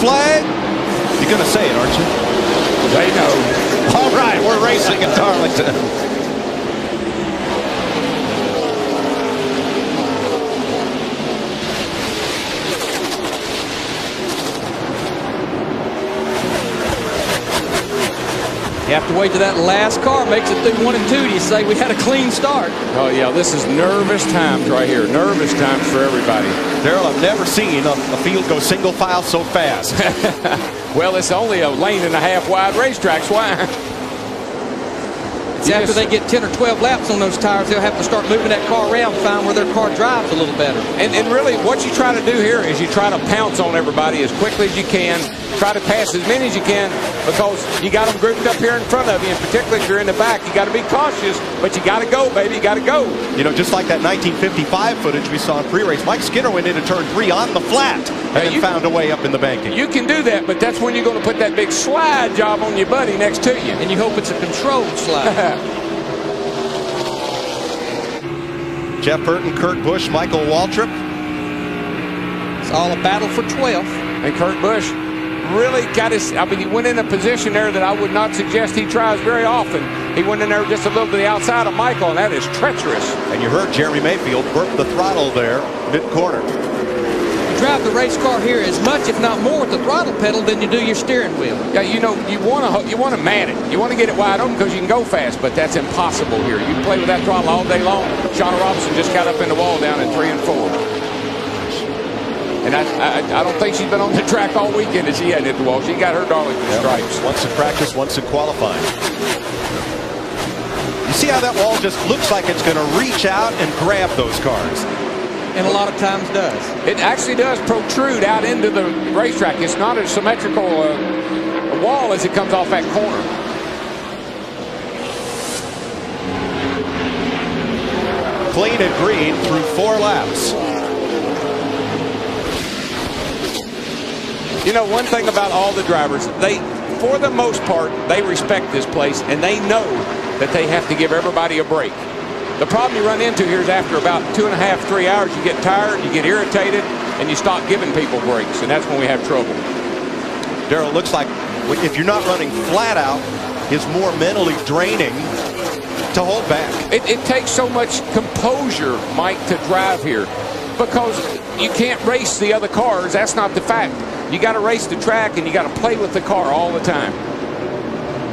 flag? You're going to say it, aren't you? They know. All right, we're racing at Darlington. You have to wait till that last car makes it through 1 and 2 to say we had a clean start. Oh, yeah, this is nervous times right here. Nervous times for everybody. Darrell, I've never seen a field go single file so fast. Well, it's only a lane and a half wide racetrack. Why? After they get 10 or 12 laps on those tires, they'll have to start moving that car around, find where their car drives a little better. And really, what you try to do here is you try to pounce on everybody as quickly as you can. Try to pass as many as you can because you got them grouped up here in front of you, and particularly if you're in the back, you got to be cautious, but you got to go, baby. You got to go. You know, just like that 1955 footage we saw in pre-race, Mike Skinner went into turn 3 on the flat and then found a way up in the banking. You can do that, but that's when you're going to put that big slide job on your buddy next to you. And you hope it's a controlled slide. Jeff Burton, Kurt Busch, Michael Waltrip. It's all a battle for 12th. And Kurt Busch really got his, I mean, he went in a position there that I would not suggest he tries very often. He went in there just a little to the outside of Michael, and that is treacherous. And you heard Jeremy Mayfield burp the throttle there, mid-corner. You drive the race car here as much, if not more, with the throttle pedal than you do your steering wheel. Yeah, you know, you want to man it. You want to get it wide open because you can go fast, but that's impossible here. You can play with that throttle all day long. Shauna Robinson just got up in the wall down at 3 and 4. And I don't think she's been on the track all weekend as she hadn't hit the wall. She got her Darlington stripes. Once in practice, once in qualifying. You see how that wall just looks like it's going to reach out and grab those cars. And a lot of times does. It actually does protrude out into the racetrack. It's not as symmetrical a wall as it comes off that corner. Clean and green through 4 laps. You know, one thing about all the drivers, they, for the most part, they respect this place, and they know that they have to give everybody a break. The problem you run into here is after about 2.5, 3 hours, you get tired, you get irritated, and you stop giving people breaks, and that's when we have trouble. Darrell, looks like if you're not running flat out, it's more mentally draining to hold back. It takes so much composure, Mike, to drive here because you can't race the other cars. That's not the fact. You got to race the track, and you got to play with the car all the time.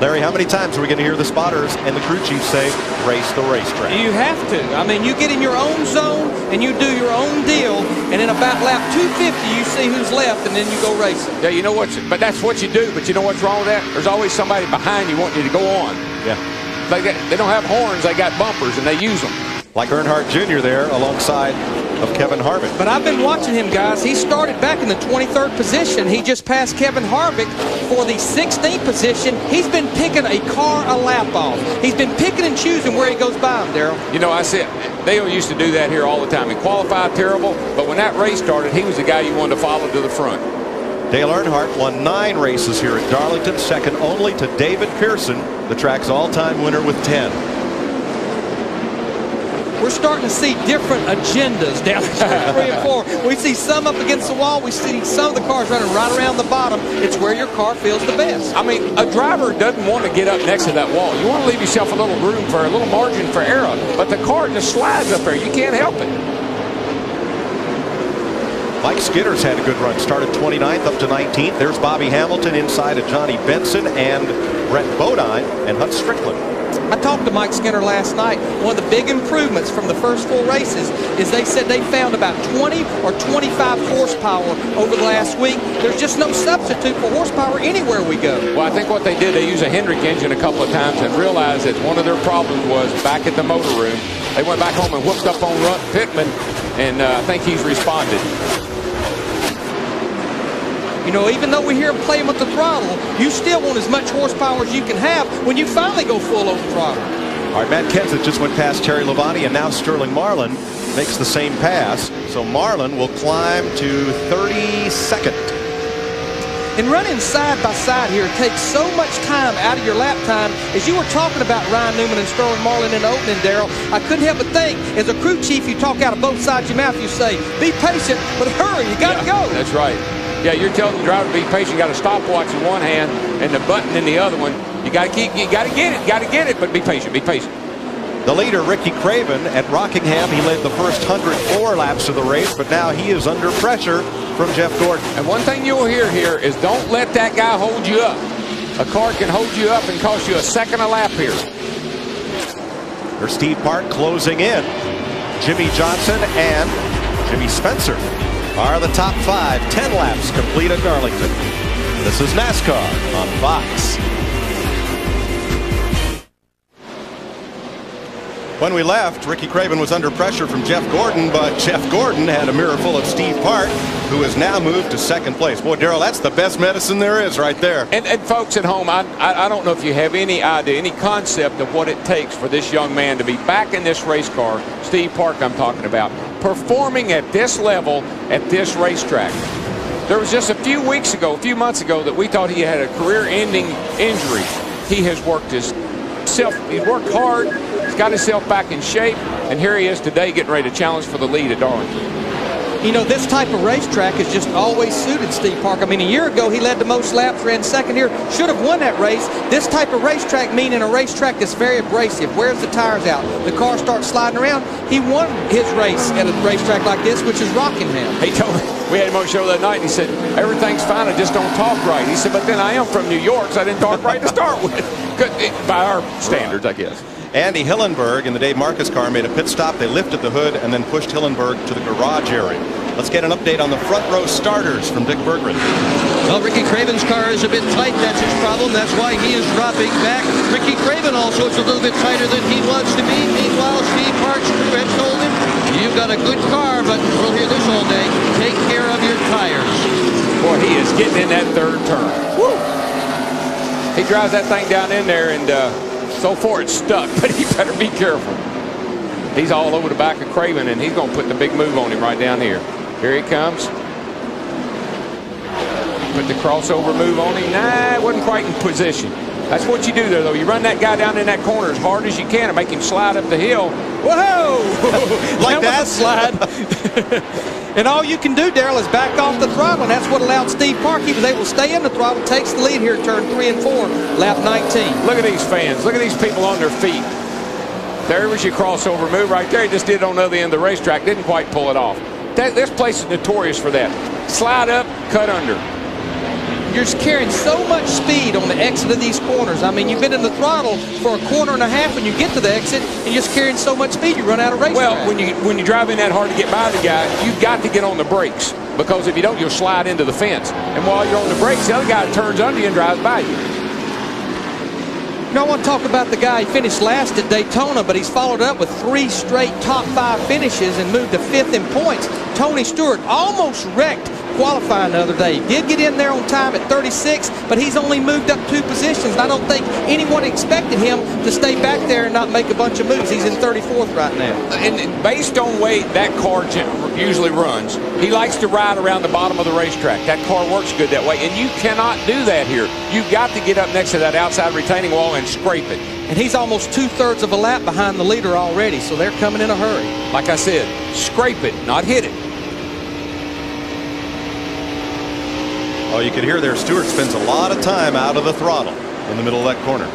Larry, how many times are we going to hear the spotters and the crew chief say, race the racetrack? You have to. I mean, you get in your own zone, and you do your own deal, and in about lap 250, you see who's left, and then you go racing. Yeah, you know what? But that's what you do. But you know what's wrong with that? There's always somebody behind you wanting you to go on. Yeah. They don't have horns. They got bumpers, and they use them. Like Earnhardt Jr. there alongside of Kevin Harvick. But I've been watching him, guys. He started back in the 23rd position. He just passed Kevin Harvick for the 16th position. He's been picking a car a lap off. He's been picking and choosing where he goes by him, Darrell. You know, I said, Dale used to do that here all the time. He qualified terrible, but when that race started, he was the guy you wanted to follow to the front. Dale Earnhardt won 9 races here at Darlington, second only to David Pearson, the track's all-time winner with 10. We're starting to see different agendas down there, 3 and 4. We see some up against the wall. We see some of the cars running right around the bottom. It's where your car feels the best. I mean, a driver doesn't want to get up next to that wall. You want to leave yourself a little room for a little margin for error. But the car just slides up there. You can't help it. Mike Skinner's had a good run. Started 29th up to 19th. There's Bobby Hamilton inside of Johnny Benson and Brett Bodine and Hunt Strickland. I talked to Mike Skinner last night. One of the big improvements from the first 4 races is they said they found about 20 or 25 horsepower over the last week. There's just no substitute for horsepower anywhere we go. Well, I think what they did, they used a Hendrick engine a couple of times and realized that one of their problems was back at the motor room. They went back home and whooped up on Runt Pittman, and I think he's responded. You know, even though we hear him playing with the throttle, you still want as much horsepower as you can have when you finally go full over throttle. All right, Matt Kenseth just went past Terry Labonte, and now Sterling Marlin makes the same pass. So Marlin will climb to 32nd. And running side by side here takes so much time out of your lap time. As you were talking about Ryan Newman and Sterling Marlin in the opening, Darrell, I couldn't help but think, as a crew chief, you talk out of both sides of your mouth, you say, be patient, but hurry, you got to go. That's right. Yeah, you're telling the driver to be patient. You got a stopwatch in one hand and the button in the other one. You got to get it, but be patient, be patient. The leader, Ricky Craven, at Rockingham, he led the first 104 laps of the race, but now he is under pressure from Jeff Gordon. And one thing you'll hear here is don't let that guy hold you up. A car can hold you up and cost you a second a lap here. There's Steve Park closing in. Jimmy Johnson and Jimmy Spencer are the top 5. 10 laps complete at Darlington. This is NASCAR on Fox. When we left, Ricky Craven was under pressure from Jeff Gordon, but Jeff Gordon had a mirror full of Steve Park, who has now moved to second place. Boy, Darrell, that's the best medicine there is right there. And folks at home, I don't know if you have any idea, any concept of what it takes for this young man to be back in this race car, Steve Park I'm talking about, performing at this level at this racetrack. There was just a few months ago, that we thought he had a career-ending injury. He has worked he's worked hard. He's got himself back in shape, and here he is today getting ready to challenge for the lead at Darlington. You know, this type of racetrack has just always suited Steve Park. I mean, a year ago, he led the most laps, ran second here, should have won that race. This type of racetrack, meaning a racetrack that's very abrasive, wears the tires out, the car starts sliding around. He won his race at a racetrack like this, which is Rockingham. He told me, we had him on the show that night, and he said, everything's fine, I just don't talk right. He said, but then I am from New York, so I didn't talk right to start with. By our standards, I guess. Andy Hillenburg in the Dave Marcus car made a pit stop. They lifted the hood and then pushed Hillenburg to the garage area. Let's get an update on the front row starters from Dick Berggren. Well, Ricky Craven's car is a bit tight. That's his problem. That's why he is dropping back. Ricky Craven also is a little bit tighter than he wants to be. Meanwhile, Steve Park's had told him, you've got a good car, but we'll hear this all day. Take care of your tires. Boy, he is getting in that third turn. Woo! He drives that thing down in there, and so far it's stuck, but he better be careful. He's all over the back of Craven, and he's going to put the big move on him right down here. Here he comes. Put the crossover move on him. Nah, it wasn't quite in position. That's what you do there, though. You run that guy down in that corner as hard as you can and make him slide up the hill. Whoa! Like that slide. And all you can do, Darrell, is back off the throttle, and that's what allowed Steve Park. He was able to stay in the throttle, takes the lead here at turn 3 and 4, lap 19. Look at these fans. Look at these people on their feet. There was your crossover move right there. He just did it on the other end of the racetrack. Didn't quite pull it off. This place is notorious for that. Slide up, cut under. You're just carrying so much speed on the exit of these corners. I mean, you've been in the throttle for a corner and a half when you get to the exit, and you're just carrying so much speed you run out of race. Well, when you drive in that hard to get by the guy, you've got to get on the brakes, because if you don't, you'll slide into the fence. And while you're on the brakes, the other guy turns under you and drives by you. You know, I want to talk about the guy who finished last at Daytona, but he's followed up with 3 straight top 5 finishes and moved to 5th in points. Tony Stewart almost wrecked qualifying the other day. He did get in there on time at 36, but he's only moved up 2 positions. And I don't think anyone expected him to stay back there and not make a bunch of moves. He's in 34th right now. And based on the way that car usually runs, he likes to ride around the bottom of the racetrack. That car works good that way, and you cannot do that here. You've got to get up next to that outside retaining wall and scrape it. And he's almost 2/3 of a lap behind the leader already, so they're coming in a hurry. Like I said, scrape it, not hit it. Oh, you can hear there, Stewart spends a lot of time out of the throttle in the middle of that corner.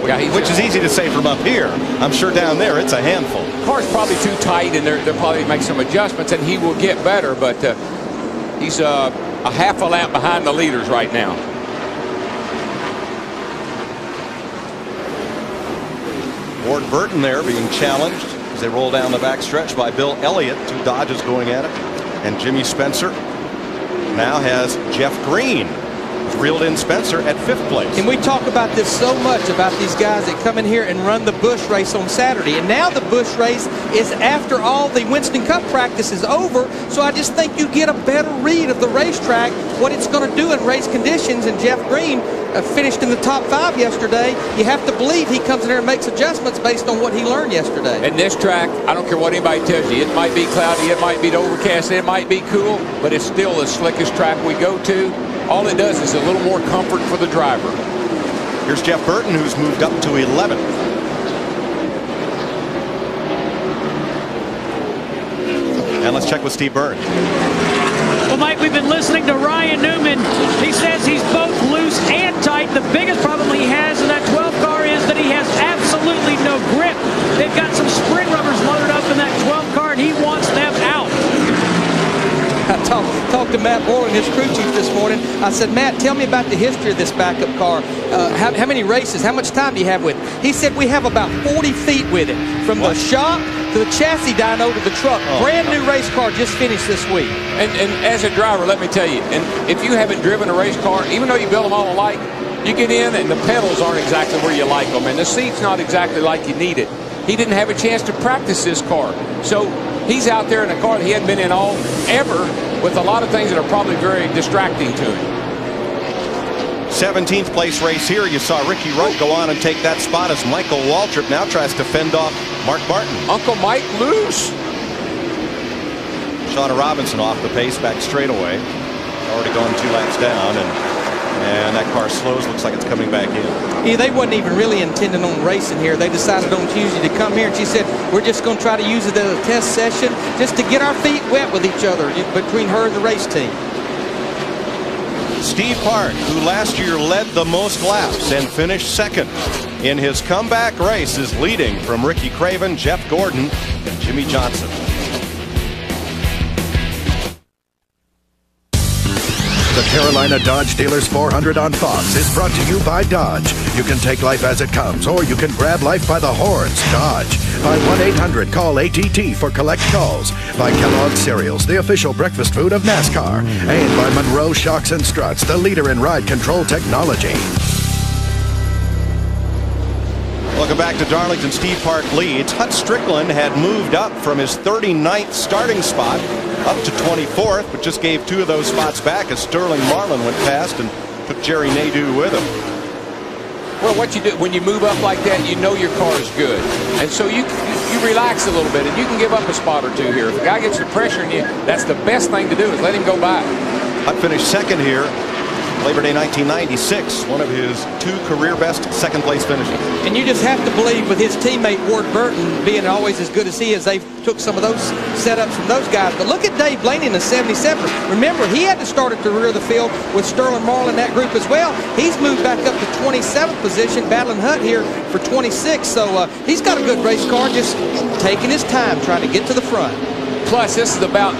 Yeah, which is easy to say from up here. I'm sure down there it's a handful. The car's probably too tight, and they'll probably make some adjustments, and he will get better, but he's a half a lap behind the leaders right now. Ward Burton there being challenged as they roll down the backstretch by Bill Elliott. 2 Dodges going at it. And Jimmy Spencer now has Jeff Green, who's reeled in Spencer at 5th place. And we talk about this so much, about these guys that come in here and run the Busch race on Saturday. And now the Busch race is after all the Winston Cup practice is over. So I just think you get a better read of the racetrack, what it's going to do in race conditions. And Jeff Green finished in the top 5 yesterday. You have to believe he comes in there and makes adjustments based on what he learned yesterday. And this track, I don't care what anybody tells you, it might be cloudy, it might be overcast, it might be cool, but it's still the slickest track we go to. All it does is a little more comfort for the driver. Here's Jeff Burton, who's moved up to 11th. And let's check with Steve Byrne. Well, tonight. We've been listening to Ryan Newman. He says he's both loose and tight. The biggest problem he has in that 12 car is that he has absolutely no grip. They've got some spring rubbers loaded up in that 12 car, and he wants them out. I talked to Matt Borland, his crew chief, this morning. I said, Matt, tell me about the history of this backup car. How many races? How much time do you have with it? He said, we have about 40 feet with it. From the shop to the chassis dyno to the truck. Brand new race car just finished this week. And as a driver, let me tell you, and if you haven't driven a race car, even though you build them all alike, you get in and the pedals aren't exactly where you like them, and the seat's not exactly like you need it. He didn't have a chance to practice this car. So he's out there in a car that he hadn't been in ever, with a lot of things that are probably very distracting to him. 17th place race here. You saw Ricky Rudd go on and take that spot as Michael Waltrip now tries to fend off Mark Martin. Uncle Mike loose. Shauna Robinson off the pace back straightaway. Already gone 2 laps down, and that car slows. Looks like it's coming back in. Yeah, they wasn't even really intending on racing here. They decided on Tuesday to come here, and she said, we're just going to try to use it as a test session just to get our feet wet with each other between her and the race team. Steve Park, who last year led the most laps and finished second in his comeback race, is leading from Ricky Craven, Jeff Gordon, and Jimmy Johnson. The Carolina Dodge Dealers 400 on Fox is brought to you by Dodge. You can take life as it comes, or you can grab life by the horns. Dodge. By 1-800-CALL-ATT for collect calls. By Kellogg's Cereals, the official breakfast food of NASCAR. And by Monroe Shocks and Struts, the leader in ride control technology. Welcome back to Darlington. Steve Park leads. Hut Strickland had moved up from his 39th starting spot up to 24th, but just gave 2 of those spots back as Sterling Marlin went past and took Jerry Nadeau with him. Well, what you do when you move up like that, you know your car is good, and so you relax a little bit, and you can give up a spot or 2 here. If the guy gets the pressure on you, that's the best thing to do, is let him go by. Hut finished second here. Labor Day 1996, one of his 2 career best second place finishes. And you just have to believe with his teammate Ward Burton being always as good as he is, they took some of those setups from those guys. But look at Dave Blaney in the 77. Remember, he had to start at the rear of the field with Sterling Marlin in that group as well. He's moved back up to 27th position, battling Hut here for 26. So he's got a good race car, just taking his time trying to get to the front. Plus, this is about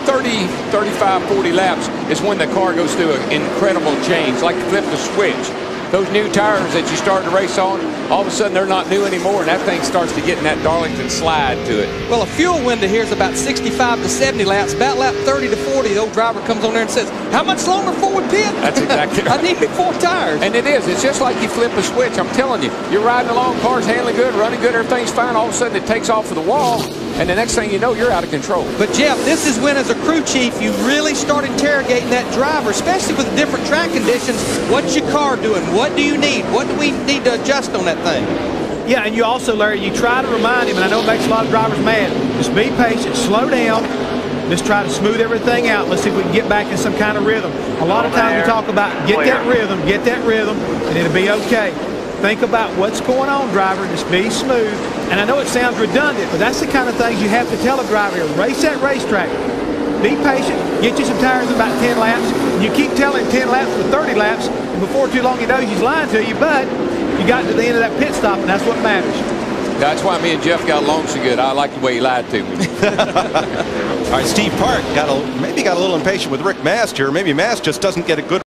30, 35, 40 laps is when the car goes through an incredible change, like you flip the switch. Those new tires that you started to race on, all of a sudden they're not new anymore, and that thing starts to get in that Darlington slide to it. Well, a fuel window here is about 65 to 70 laps. About lap 30 to 40, the old driver comes on there and says, how much longer before we pit? That's exactly right. I need me 4 tires. And it is. It's just like you flip a switch. I'm telling you, you're riding along, car's handling good, running good, everything's fine. All of a sudden it takes off of the wall, and the next thing you know, you're out of control. But, Jeff, this is when, as a crew chief, you really start interrogating that driver, especially with different track conditions. What's your car doing? What do you need? What do we need to adjust on that thing? Yeah, and you also, Larry, you try to remind him, and I know it makes a lot of drivers mad, just be patient, slow down, just try to smooth everything out. Let's see if we can get back in some kind of rhythm. A lot of times we talk about get that rhythm, and it'll be okay. Think about what's going on, driver. Just be smooth. And I know it sounds redundant, but that's the kind of things you have to tell a driver here. Race that racetrack. Be patient. Get you some tires in about 10 laps. And you keep telling 10 laps for 30 laps, and before too long he knows he's lying to you, but you got to the end of that pit stop, and that's what matters. That's why me and Jeff got along so good. I like the way he lied to me. All right, Steve Park maybe got a little impatient with Rick Mast here. Maybe Mast just doesn't get a good